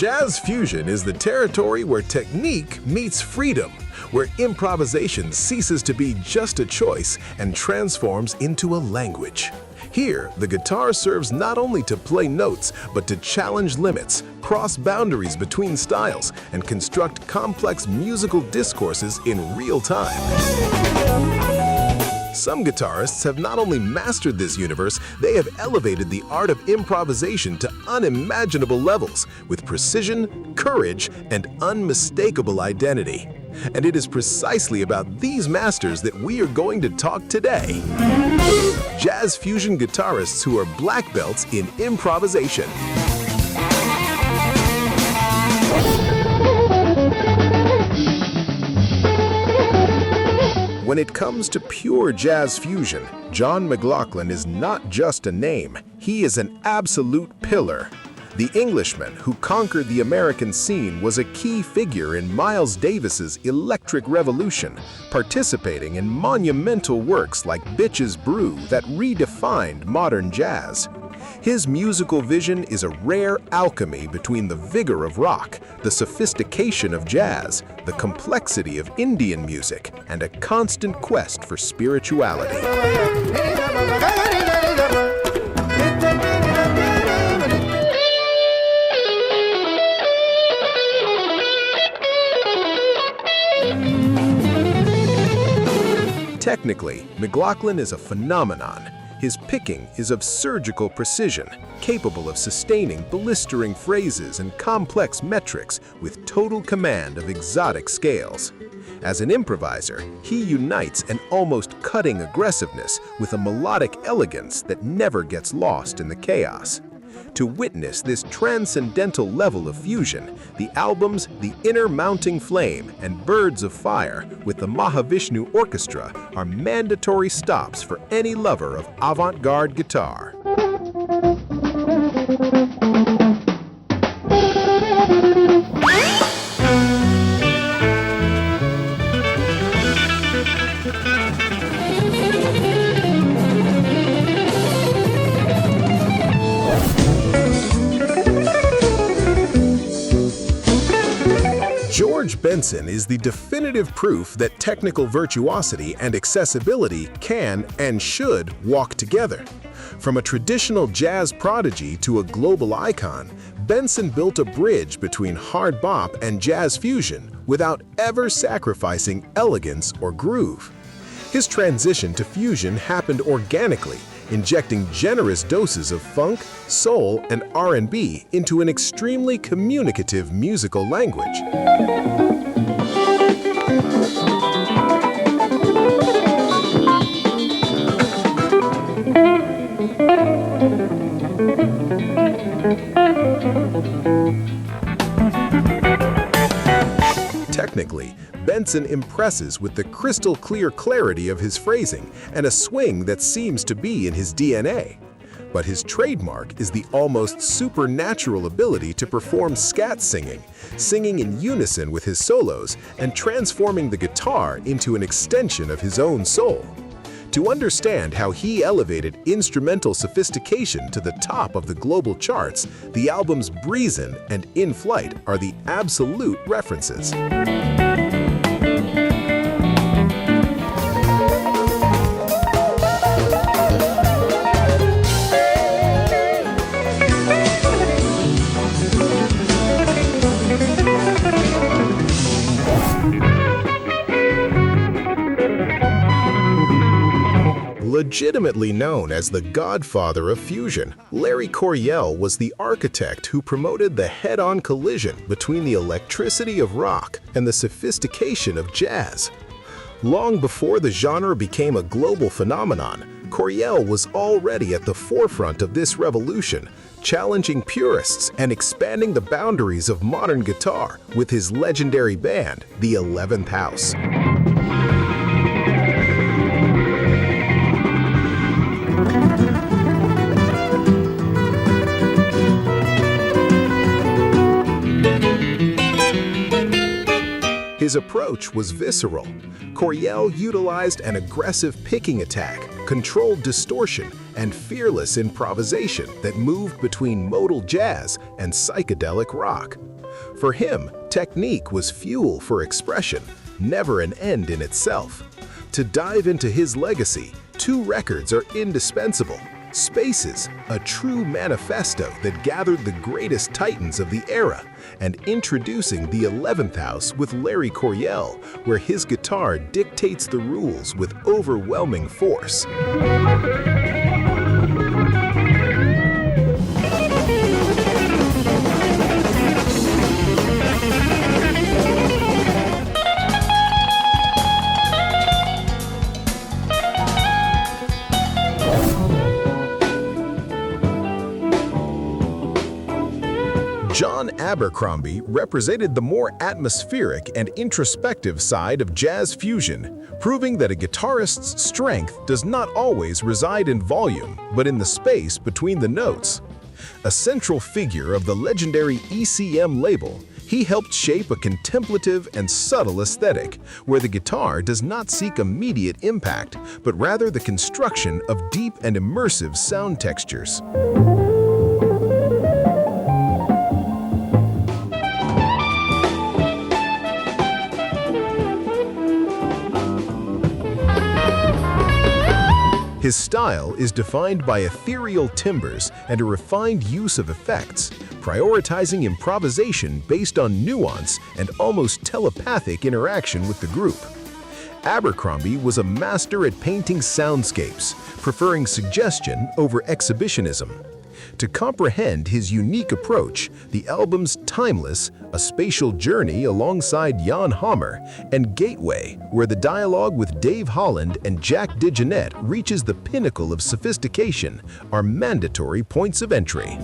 Jazz fusion is the territory where technique meets freedom, where improvisation ceases to be just a choice and transforms into a language. Here, the guitar serves not only to play notes, but to challenge limits, cross boundaries between styles, and construct complex musical discourses in real time. Some guitarists have not only mastered this universe, they have elevated the art of improvisation to unimaginable levels with precision, courage, and unmistakable identity. And it is precisely about these masters that we are going to talk today. Jazz fusion guitarists who are black belts in improvisation. When it comes to pure jazz fusion, John McLaughlin is not just a name, he is an absolute pillar. The Englishman who conquered the American scene was a key figure in Miles Davis's Electric Revolution, participating in monumental works like Bitches Brew that redefined modern jazz. His musical vision is a rare alchemy between the vigor of rock, the sophistication of jazz, the complexity of Indian music, and a constant quest for spirituality. Technically, McLaughlin is a phenomenon. His picking is of surgical precision, capable of sustaining blistering phrases and complex metrics with total command of exotic scales. As an improviser, he unites an almost cutting aggressiveness with a melodic elegance that never gets lost in the chaos. To witness this transcendental level of fusion, the albums The Inner Mounting Flame and Birds of Fire with the Mahavishnu Orchestra are mandatory stops for any lover of avant-garde guitar. George Benson is the definitive proof that technical virtuosity and accessibility can and should walk together. From a traditional jazz prodigy to a global icon, Benson built a bridge between hard bop and jazz fusion without ever sacrificing elegance or groove. His transition to fusion happened organically, injecting generous doses of funk, soul, and R&B into an extremely communicative musical language. Technically, Benson impresses with the crystal-clear clarity of his phrasing and a swing that seems to be in his DNA. But his trademark is the almost supernatural ability to perform scat singing, singing in unison with his solos and transforming the guitar into an extension of his own soul. To understand how he elevated instrumental sophistication to the top of the global charts, the albums Breezin' and In Flight are the absolute references. Legitimately known as the godfather of fusion, Larry Coryell was the architect who promoted the head-on collision between the electricity of rock and the sophistication of jazz. Long before the genre became a global phenomenon, Coryell was already at the forefront of this revolution, challenging purists and expanding the boundaries of modern guitar with his legendary band, the 11th House. His approach was visceral. Coryell utilized an aggressive picking attack, controlled distortion, and fearless improvisation that moved between modal jazz and psychedelic rock. For him, technique was fuel for expression, never an end in itself. To dive into his legacy, 2 records are indispensable. Spaces, a true manifesto that gathered the greatest titans of the era, and introducing the 11th House with Larry Coryell, where his guitar dictates the rules with overwhelming force. John Abercrombie represented the more atmospheric and introspective side of jazz fusion, proving that a guitarist's strength does not always reside in volume, but in the space between the notes. A central figure of the legendary ECM label, he helped shape a contemplative and subtle aesthetic, where the guitar does not seek immediate impact, but rather the construction of deep and immersive sound textures. His style is defined by ethereal timbres and a refined use of effects, prioritizing improvisation based on nuance and almost telepathic interaction with the group. Abercrombie was a master at painting soundscapes, preferring suggestion over exhibitionism. To comprehend his unique approach, the albums Timeless, A Spatial Journey alongside Jan Hammer, and Gateway, where the dialogue with Dave Holland and Jack DeJohnette reaches the pinnacle of sophistication, are mandatory points of entry.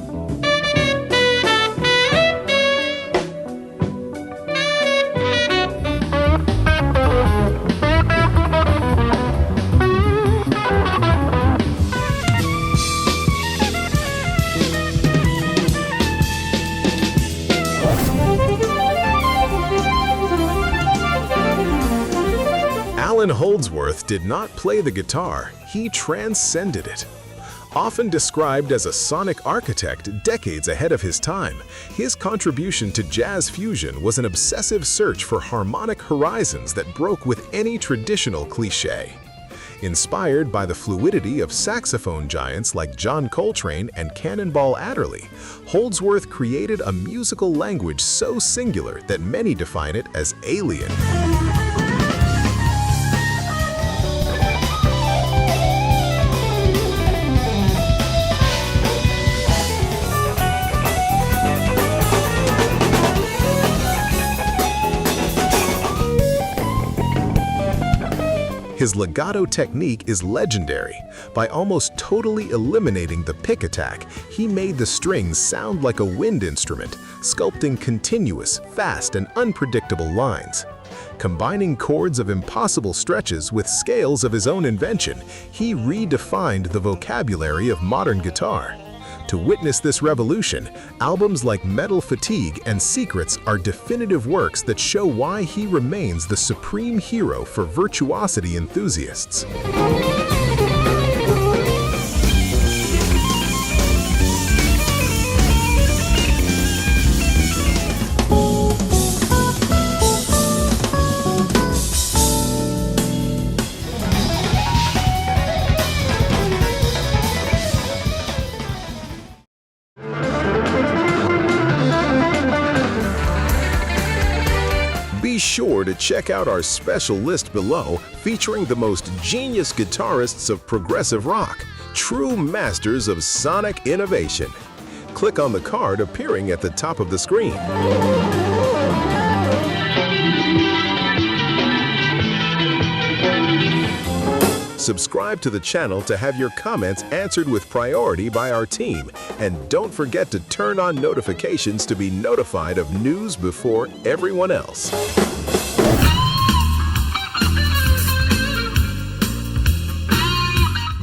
Allan Holdsworth did not play the guitar, he transcended it. Often described as a sonic architect decades ahead of his time, his contribution to jazz fusion was an obsessive search for harmonic horizons that broke with any traditional cliché. Inspired by the fluidity of saxophone giants like John Coltrane and Cannonball Adderley, Holdsworth created a musical language so singular that many define it as alien. His legato technique is legendary. By almost totally eliminating the pick attack, he made the strings sound like a wind instrument, sculpting continuous, fast, and unpredictable lines. Combining chords of impossible stretches with scales of his own invention, he redefined the vocabulary of modern guitar. To witness this revolution, albums like Metal Fatigue and Secrets are definitive works that show why he remains the supreme hero for virtuosity enthusiasts. Be sure to check out our special list below featuring the most genius guitarists of progressive rock, true masters of sonic innovation. Click on the card appearing at the top of the screen. Subscribe to the channel to have your comments answered with priority by our team, and don't forget to turn on notifications to be notified of news before everyone else.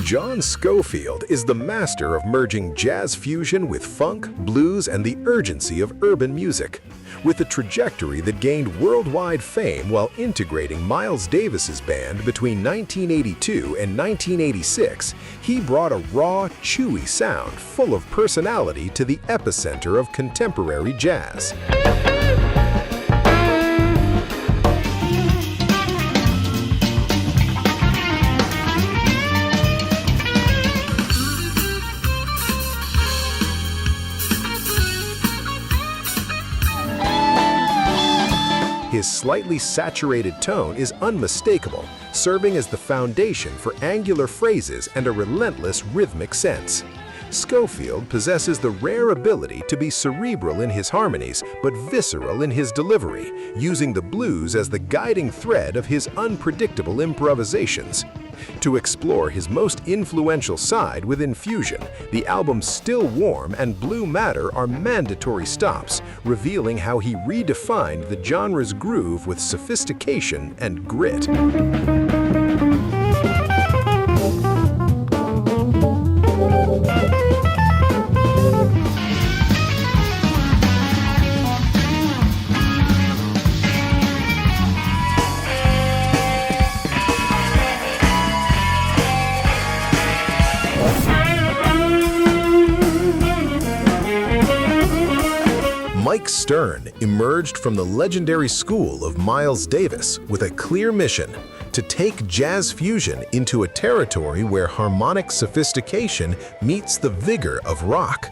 John Scofield is the master of merging jazz fusion with funk, blues, and the urgency of urban music. With a trajectory that gained worldwide fame while integrating Miles Davis's band between 1982 and 1986, he brought a raw, chewy sound full of personality to the epicenter of contemporary jazz. His slightly saturated tone is unmistakable, serving as the foundation for angular phrases and a relentless rhythmic sense. Scofield possesses the rare ability to be cerebral in his harmonies, but visceral in his delivery, using the blues as the guiding thread of his unpredictable improvisations. To explore his most influential side within fusion, the album's Still Warm and Blue Matter are mandatory stops, revealing how he redefined the genre's groove with sophistication and grit. Mike Stern emerged from the legendary school of Miles Davis with a clear mission to take jazz fusion into a territory where harmonic sophistication meets the vigor of rock.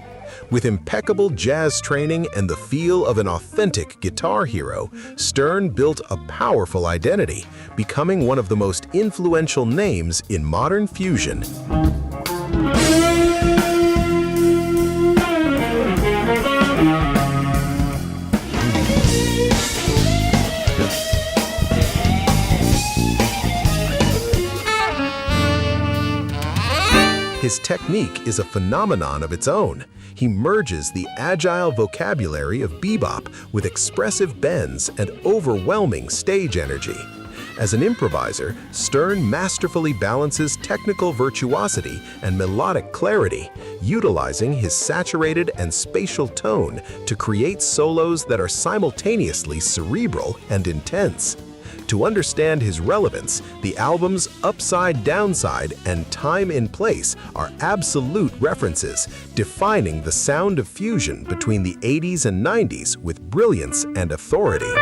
With impeccable jazz training and the feel of an authentic guitar hero, Stern built a powerful identity, becoming one of the most influential names in modern fusion. His technique is a phenomenon of its own. He merges the agile vocabulary of bebop with expressive bends and overwhelming stage energy. As an improviser, Stern masterfully balances technical virtuosity and melodic clarity, utilizing his saturated and spatial tone to create solos that are simultaneously cerebral and intense. To understand his relevance, the album's Upside Downside and Time in Place are absolute references, defining the sound of fusion between the 80s and 90s with brilliance and authority.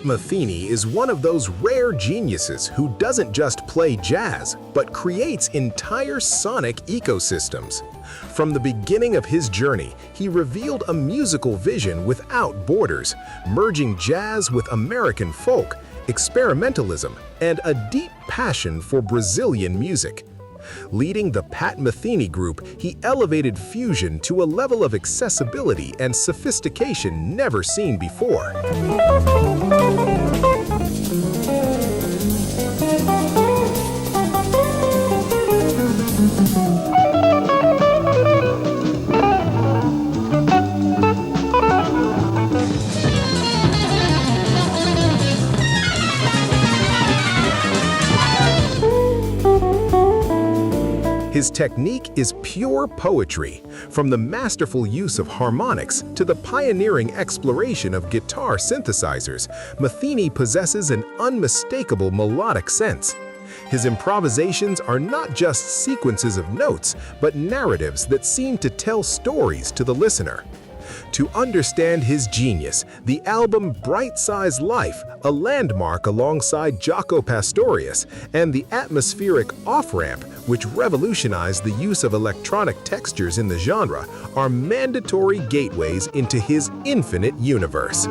Metheny is one of those rare geniuses who doesn't just play jazz, but creates entire sonic ecosystems. From the beginning of his journey, he revealed a musical vision without borders, merging jazz with American folk, experimentalism, and a deep passion for Brazilian music. Leading the Pat Metheny Group, he elevated fusion to a level of accessibility and sophistication never seen before. His technique is pure poetry, from the masterful use of harmonics to the pioneering exploration of guitar synthesizers. Metheny possesses an unmistakable melodic sense. His improvisations are not just sequences of notes, but narratives that seem to tell stories to the listener. To understand his genius, the album Bright Size Life, a landmark alongside Jaco Pastorius, and the atmospheric Off-Ramp, which revolutionized the use of electronic textures in the genre, are mandatory gateways into his infinite universe.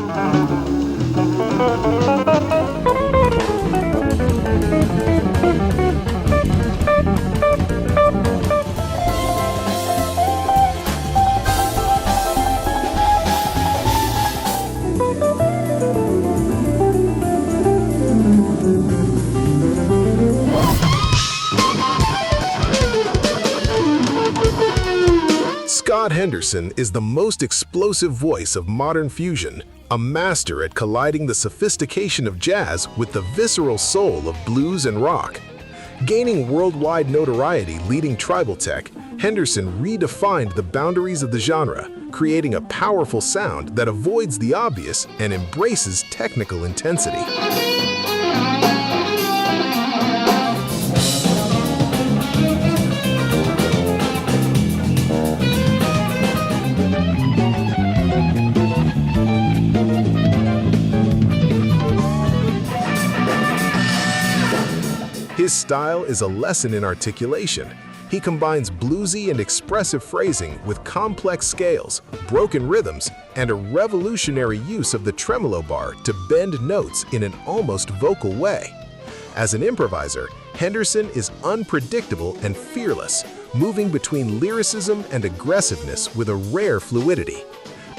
Henderson is the most explosive voice of modern fusion, a master at colliding the sophistication of jazz with the visceral soul of blues and rock. Gaining worldwide notoriety leading tribal tech, Henderson redefined the boundaries of the genre, creating a powerful sound that avoids the obvious and embraces technical intensity. His style is a lesson in articulation. He combines bluesy and expressive phrasing with complex scales, broken rhythms, and a revolutionary use of the tremolo bar to bend notes in an almost vocal way. As an improviser, Henderson is unpredictable and fearless, moving between lyricism and aggressiveness with a rare fluidity.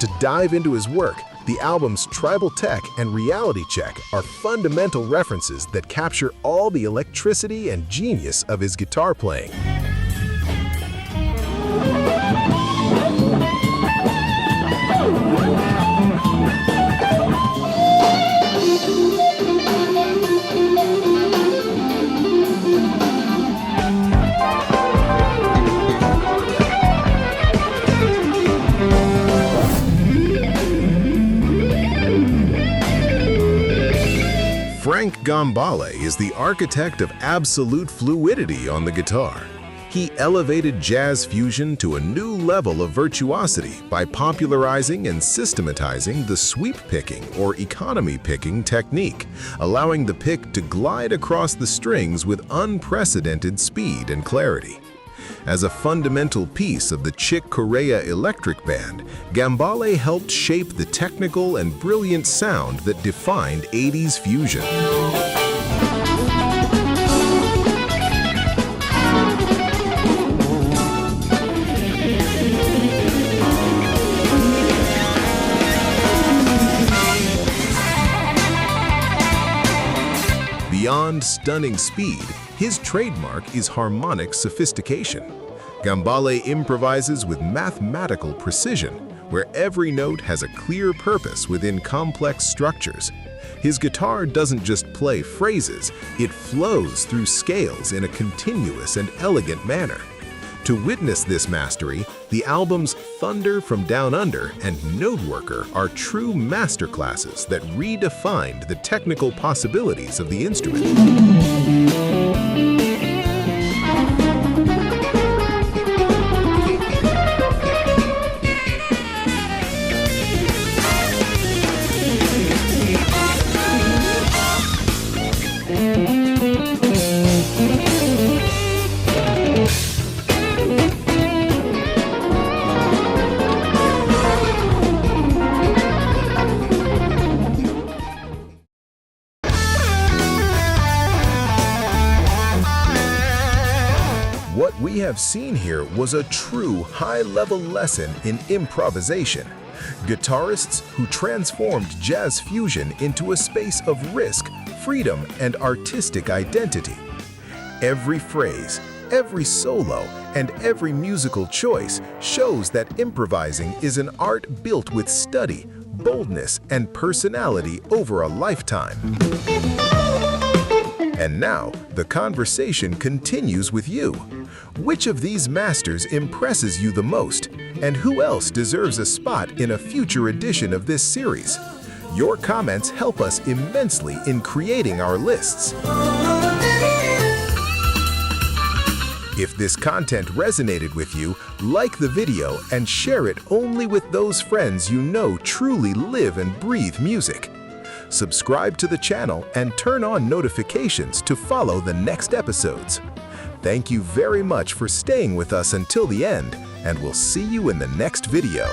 To dive into his work, the album's tribal tech and reality check are fundamental references that capture all the electricity and genius of his guitar playing. Frank Gambale is the architect of absolute fluidity on the guitar. He elevated jazz fusion to a new level of virtuosity by popularizing and systematizing the sweep picking or economy picking technique, allowing the pick to glide across the strings with unprecedented speed and clarity. As a fundamental piece of the Chick Corea electric band, Gambale helped shape the technical and brilliant sound that defined 80s fusion. Beyond stunning speed, his trademark is harmonic sophistication. Gambale improvises with mathematical precision, where every note has a clear purpose within complex structures. His guitar doesn't just play phrases, it flows through scales in a continuous and elegant manner. To witness this mastery, the albums Thunder from Down Under and Noteworker are true masterclasses that redefined the technical possibilities of the instrument. What we have seen here was a true high-level lesson in improvisation. Guitarists who transformed jazz fusion into a space of risk, freedom, and artistic identity. Every phrase, every solo, and every musical choice shows that improvising is an art built with study, boldness, and personality over a lifetime. And now, the conversation continues with you. Which of these masters impresses you the most, and who else deserves a spot in a future edition of this series? Your comments help us immensely in creating our lists. If this content resonated with you, like the video and share it only with those friends you know truly live and breathe music. Subscribe to the channel and turn on notifications to follow the next episodes. Thank you very much for staying with us until the end, and we'll see you in the next video.